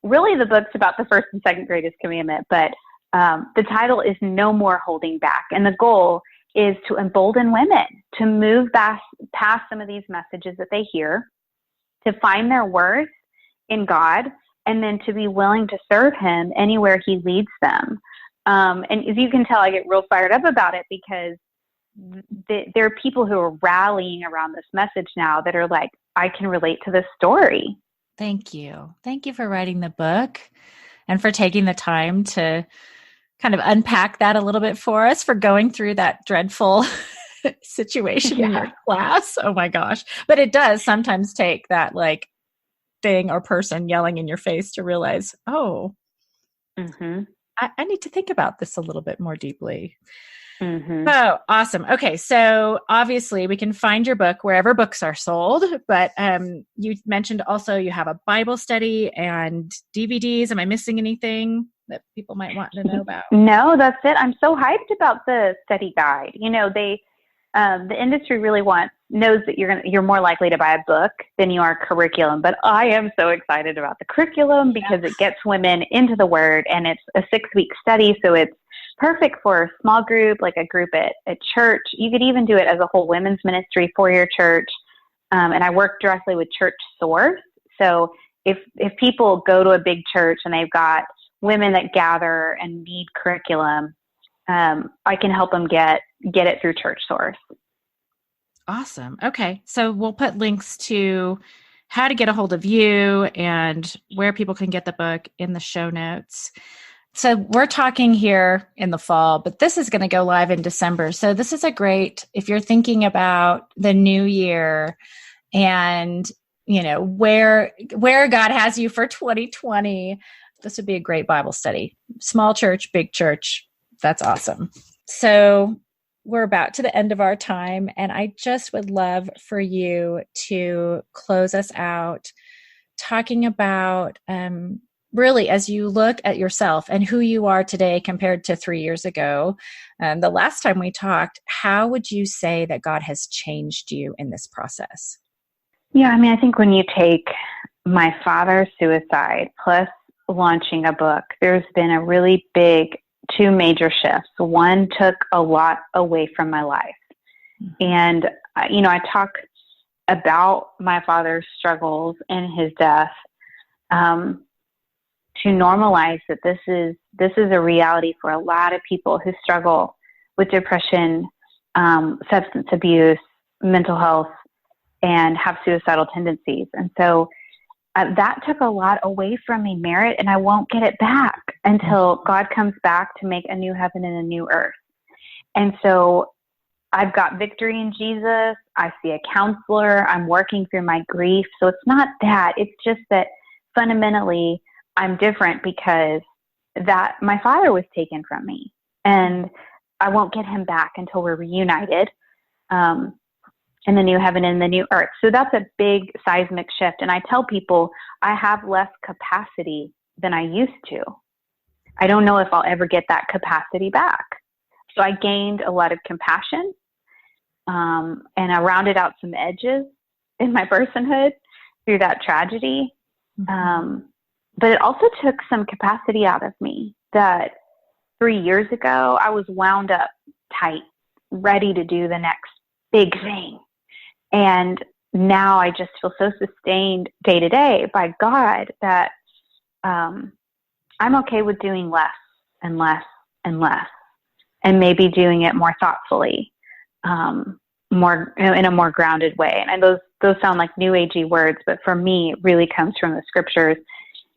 [SPEAKER 2] really the book's about the first and second greatest commandment, but the title is No More Holding Back. And the goal is to embolden women to move past some of these messages that they hear, to find their worth in God, and then to be willing to serve him anywhere he leads them. And as you can tell, I get real fired up about it because there are people who are rallying around this message now that are like, I can relate to this story.
[SPEAKER 1] Thank you. Thank you for writing the book and for taking the time to kind of unpack that a little bit for us, for going through that dreadful situation in your class. Oh my gosh. But it does sometimes take that like thing or person yelling in your face to realize, oh,
[SPEAKER 2] Mm-hmm.
[SPEAKER 1] I need to think about this a little bit more deeply.
[SPEAKER 2] Mm-hmm.
[SPEAKER 1] Oh, awesome. Okay. So obviously we can find your book wherever books are sold, but you mentioned also you have a Bible study and DVDs. Am I missing anything that people might want to know about?
[SPEAKER 2] No, that's it. I'm so hyped about the study guide. The industry really knows that you're more likely to buy a book than you are curriculum. But I am so excited about the curriculum because it gets women into the Word, and it's a 6-week study, so it's perfect for a small group, like a group at church. You could even do it as a whole women's ministry for your church. And I work directly with Church Source. So if people go to a big church and they've got women that gather and need curriculum, I can help them get it through Church Source.
[SPEAKER 1] Awesome. Okay. So we'll put links to how to get a hold of you and where people can get the book in the show notes. So we're talking here in the fall, but this is going to go live in December. So this is if you're thinking about the new year and, where God has you for 2020, this would be a great Bible study. Small church, big church. That's awesome. So we're about to the end of our time, and I just would love for you to close us out talking about really, as you look at yourself and who you are today compared to 3 years ago, the last time we talked, how would you say that God has changed you in this process?
[SPEAKER 2] Yeah, I think when you take my father's suicide plus launching a book, there's been a really big 2 major shifts. One took a lot away from my life. And, I talk about my father's struggles and his death to normalize that this is a reality for a lot of people who struggle with depression, substance abuse, mental health, and have suicidal tendencies. And so that took a lot away from me, Merritt, and I won't get it back until God comes back to make a new heaven and a new earth. And so I've got victory in Jesus. I see a counselor. I'm working through my grief. So it's not that. It's just that fundamentally I'm different because that my father was taken from me, and I won't get him back until we're reunited in the new heaven and the new earth. So that's a big seismic shift. And I tell people I have less capacity than I used to. I don't know if I'll ever get that capacity back. So I gained a lot of compassion, and I rounded out some edges in my personhood through that tragedy. But it also took some capacity out of me that 3 years ago, I was wound up tight, ready to do the next big thing. And now I just feel so sustained day to day by God that I'm okay with doing less and less and less, and maybe doing it more thoughtfully, more in a more grounded way. And those sound like new agey words, but for me, it really comes from the scriptures.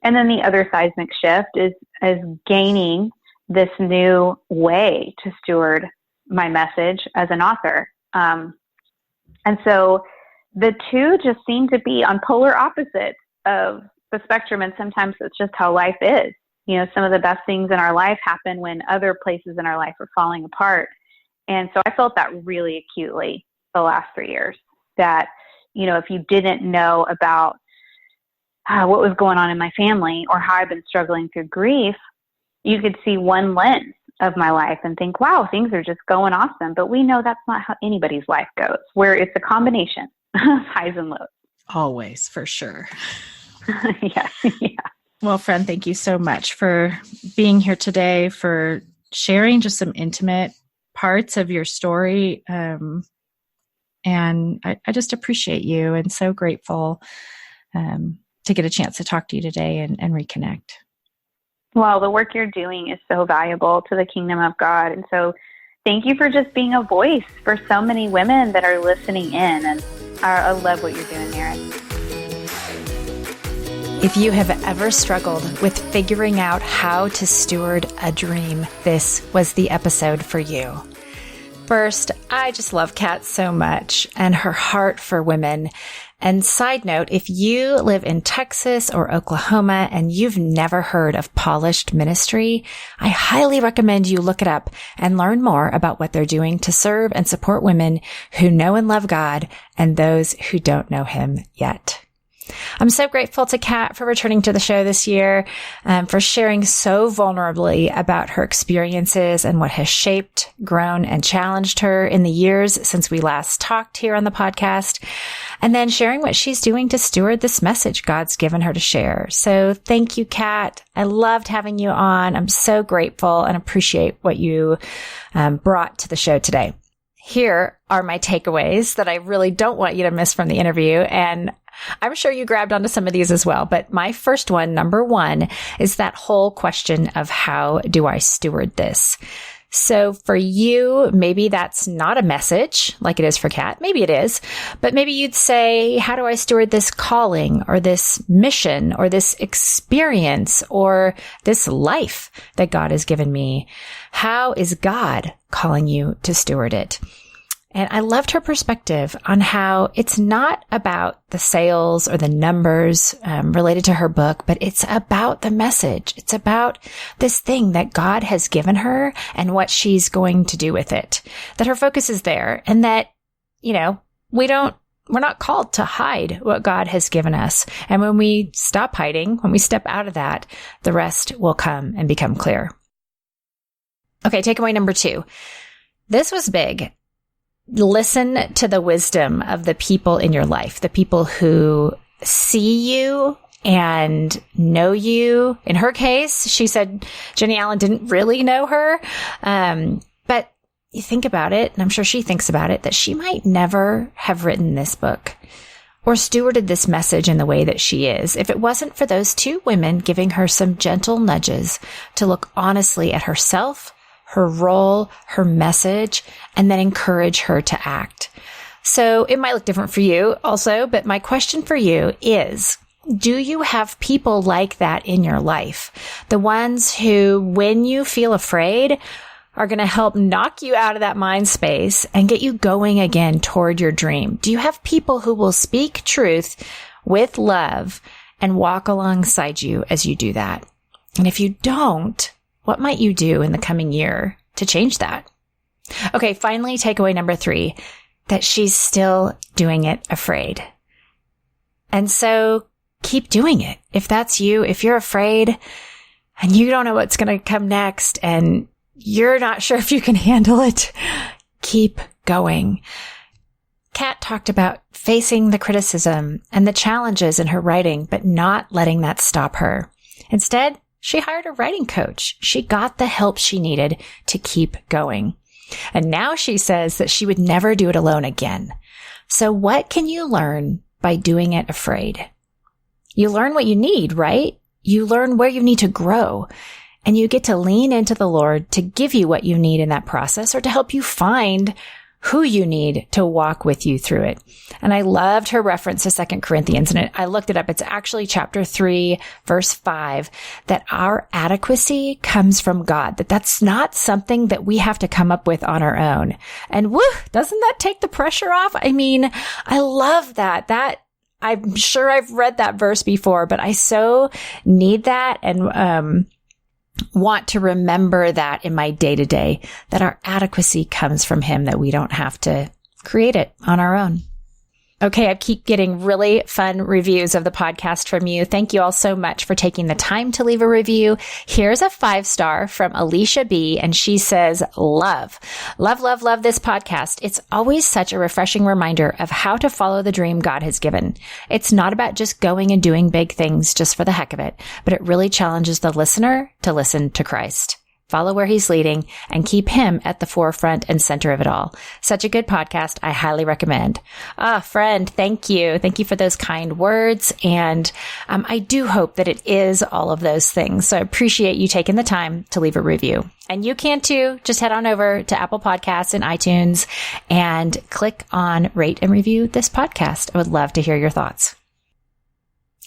[SPEAKER 2] And then the other seismic shift is gaining this new way to steward my message as an author. And so the two just seem to be on polar opposites of the spectrum. And sometimes it's just how life is. Some of the best things in our life happen when other places in our life are falling apart. And so I felt that really acutely the last 3 years, that, if you didn't know about what was going on in my family or how I've been struggling through grief, you could see one lens of my life and think, wow, things are just going awesome. But we know that's not how anybody's life goes, where it's a combination of highs and lows.
[SPEAKER 1] Always, for sure.
[SPEAKER 2] Yeah.
[SPEAKER 1] Well, friend, thank you so much for being here today, for sharing just some intimate parts of your story. And I just appreciate you, and so grateful to get a chance to talk to you today and reconnect.
[SPEAKER 2] Well, the work you're doing is so valuable to the kingdom of God. And so thank you for just being a voice for so many women that are listening in. And I love what you're doing, Merritt.
[SPEAKER 1] If you have ever struggled with figuring out how to steward a dream, this was the episode for you. First, I just love Kat so much and her heart for women. And side note, if you live in Texas or Oklahoma and you've never heard of Polished Ministry, I highly recommend you look it up and learn more about what they're doing to serve and support women who know and love God and those who don't know him yet. I'm so grateful to Kat for returning to the show this year, for sharing so vulnerably about her experiences and what has shaped, grown, and challenged her in the years since we last talked here on the podcast, and then sharing what she's doing to steward this message God's given her to share. So thank you, Kat. I loved having you on. I'm so grateful and appreciate what you brought to the show today. Here are my takeaways that I really don't want you to miss from the interview. And I'm sure you grabbed onto some of these as well. But my first one, number one, is that whole question of how do I steward this? So for you, maybe that's not a message like it is for Kat. Maybe it is, but maybe you'd say, how do I steward this calling or this mission or this experience or this life that God has given me? How is God calling you to steward it? And I loved her perspective on how it's not about the sales or the numbers related to her book, but it's about the message. It's about this thing that God has given her and what she's going to do with it. That her focus is there, and that, we're not called to hide what God has given us. And when we stop hiding, when we step out of that, the rest will come and become clear. Okay, takeaway number 2. This was big. Listen to the wisdom of the people in your life, the people who see you and know you. In her case, she said Jenny Allen didn't really know her. But you think about it, and I'm sure she thinks about it, that she might never have written this book or stewarded this message in the way that she is if it wasn't for those 2 women giving her some gentle nudges to look honestly at herself, her role, her message, and then encourage her to act. So it might look different for you also, but my question for you is, do you have people like that in your life? The ones who, when you feel afraid, are going to help knock you out of that mind space and get you going again toward your dream? Do you have people who will speak truth with love and walk alongside you as you do that? And if you don't, what might you do in the coming year to change that? Okay, finally, takeaway number 3, that she's still doing it afraid. And so keep doing it. If that's you, if you're afraid and you don't know what's going to come next and you're not sure if you can handle it, keep going. Kat talked about facing the criticism and the challenges in her writing, but not letting that stop her. Instead, she hired a writing coach. She got the help she needed to keep going. And now she says that she would never do it alone again. So what can you learn by doing it afraid? You learn what you need, right? You learn where you need to grow. And you get to lean into the Lord to give you what you need in that process or to help you find who you need to walk with you through it. And I loved her reference to 2 Corinthians, and I looked it up. It's actually chapter 3, verse 5, that our adequacy comes from God, that's not something that we have to come up with on our own. And woo, doesn't that take the pressure off? I mean, I love that. I'm sure I've read that verse before, but I so need that and, want to remember that in my day-to-day, that our adequacy comes from him, that we don't have to create it on our own. Okay, I keep getting really fun reviews of the podcast from you. Thank you all so much for taking the time to leave a review. Here's a 5-star from Alicia B, and she says, love this podcast. It's always such a refreshing reminder of how to follow the dream God has given. It's not about just going and doing big things just for the heck of it, but it really challenges the listener to listen to Christ. Follow where he's leading and keep him at the forefront and center of it all. Such a good podcast. I highly recommend. Friend, thank you. Thank you for those kind words. And I do hope that it is all of those things. So I appreciate you taking the time to leave a review. And you can too. Just head on over to Apple Podcasts and iTunes and click on rate and review this podcast. I would love to hear your thoughts.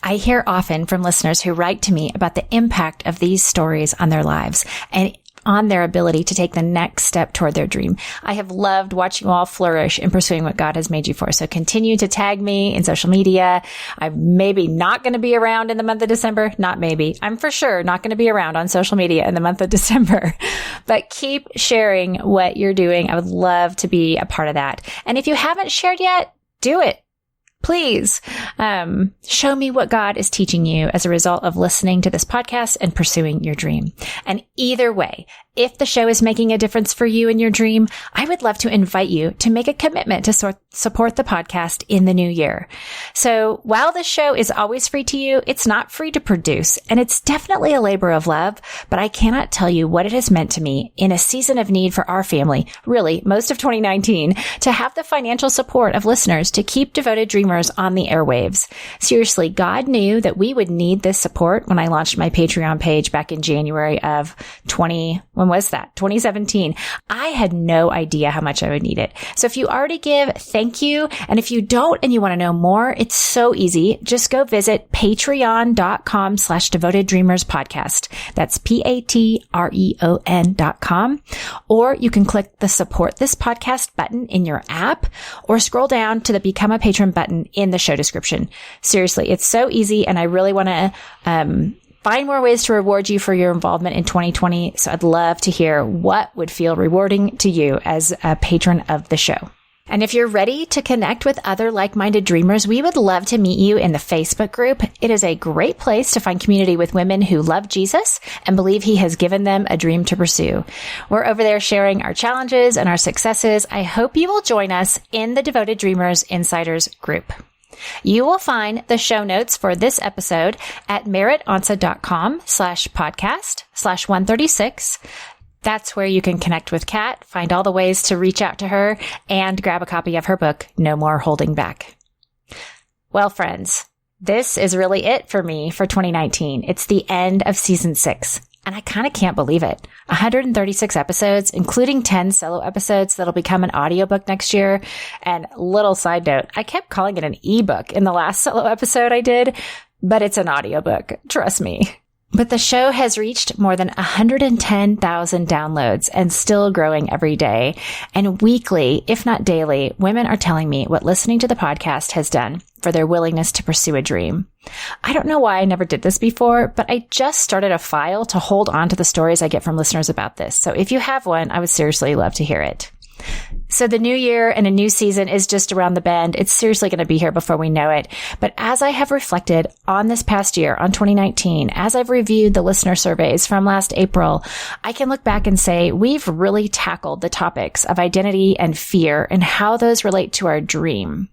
[SPEAKER 1] I hear often from listeners who write to me about the impact of these stories on their lives. And on their ability to take the next step toward their dream. I have loved watching you all flourish in pursuing what God has made you for. So continue to tag me in social media. I'm maybe not going to be around in the month of December. Not maybe. I'm for sure not going to be around on social media in the month of December. But keep sharing what you're doing. I would love to be a part of that. And if you haven't shared yet, do it. Please show me what God is teaching you as a result of listening to this podcast and pursuing your dream. And either way, if the show is making a difference for you in your dream, I would love to invite you to make a commitment to support the podcast in the new year. So while this show is always free to you, it's not free to produce, and it's definitely a labor of love, but I cannot tell you what it has meant to me in a season of need for our family, really most of 2019, to have the financial support of listeners to keep Devoted Dreamers on the airwaves. Seriously, God knew that we would need this support when I launched my Patreon page back in January of 2017. I had no idea how much I would need it. So if you already give, thank you. And if you don't and you want to know more, it's so easy. Just go visit patreon.com/Devoted Dreamers podcast. That's patreon.com. Or you can click the support this podcast button in your app or scroll down to the become a patron button in the show description. Seriously, it's so easy. And I really want to, find more ways to reward you for your involvement in 2020. So I'd love to hear what would feel rewarding to you as a patron of the show. And if you're ready to connect with other like-minded dreamers, we would love to meet you in the Facebook group. It is a great place to find community with women who love Jesus and believe he has given them a dream to pursue. We're over there sharing our challenges and our successes. I hope you will join us in the Devoted Dreamers Insiders group. You will find the show notes for this episode at meritonsa.com/podcast/136. That's where you can connect with Kat, find all the ways to reach out to her, and grab a copy of her book, No More Holding Back. Well, friends, this is really it for me for 2019. It's the end of season 6. And I kind of can't believe it. 136 episodes, including 10 solo episodes that'll become an audiobook next year. And little side note, I kept calling it an ebook in the last solo episode I did, but it's an audiobook. Trust me. But the show has reached more than 110,000 downloads and still growing every day. And weekly, if not daily, women are telling me what listening to the podcast has done for their willingness to pursue a dream. I don't know why I never did this before, but I just started a file to hold on to the stories I get from listeners about this. So if you have one, I would seriously love to hear it. So the new year and a new season is just around the bend. It's seriously going to be here before we know it. But as I have reflected on this past year, on 2019, as I've reviewed the listener surveys from last April, I can look back and say we've really tackled the topics of identity and fear and how those relate to our dream.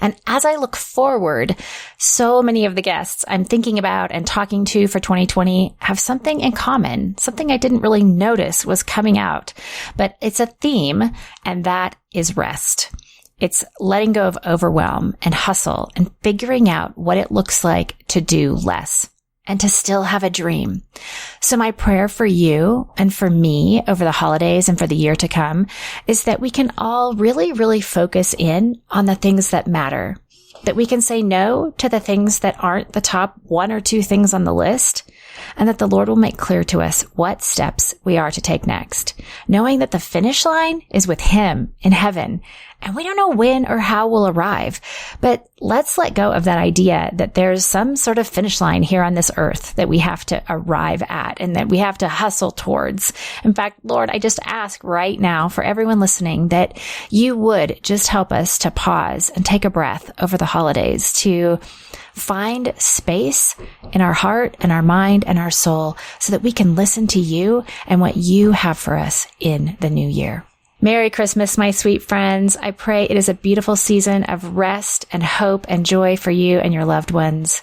[SPEAKER 1] And as I look forward, so many of the guests I'm thinking about and talking to for 2020 have something in common, something I didn't really notice was coming out, but it's a theme, and that is rest. It's letting go of overwhelm and hustle and figuring out what it looks like to do less and to still have a dream. So my prayer for you and for me over the holidays and for the year to come is that we can all really, really focus in on the things that matter, that we can say no to the things that aren't the top 1 or 2 things on the list, and that the Lord will make clear to us what steps we are to take next, knowing that the finish line is with Him in heaven. And we don't know when or how we'll arrive, but let's let go of that idea that there's some sort of finish line here on this earth that we have to arrive at and that we have to hustle towards. In fact, Lord, I just ask right now for everyone listening that you would just help us to pause and take a breath over the holidays, to find space in our heart and our mind and our soul so that we can listen to you and what you have for us in the new year. Merry Christmas, my sweet friends. I pray it is a beautiful season of rest and hope and joy for you and your loved ones.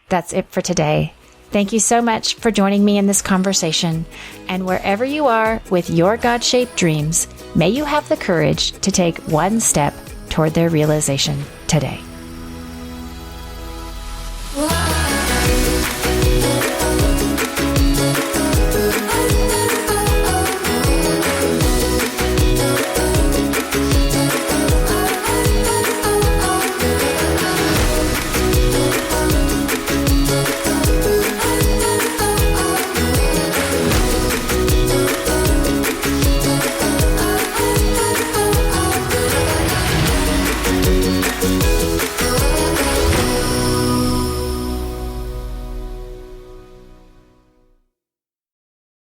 [SPEAKER 1] That's it for today. Thank you so much for joining me in this conversation. And wherever you are with your God-shaped dreams, may you have the courage to take one step toward their realization today.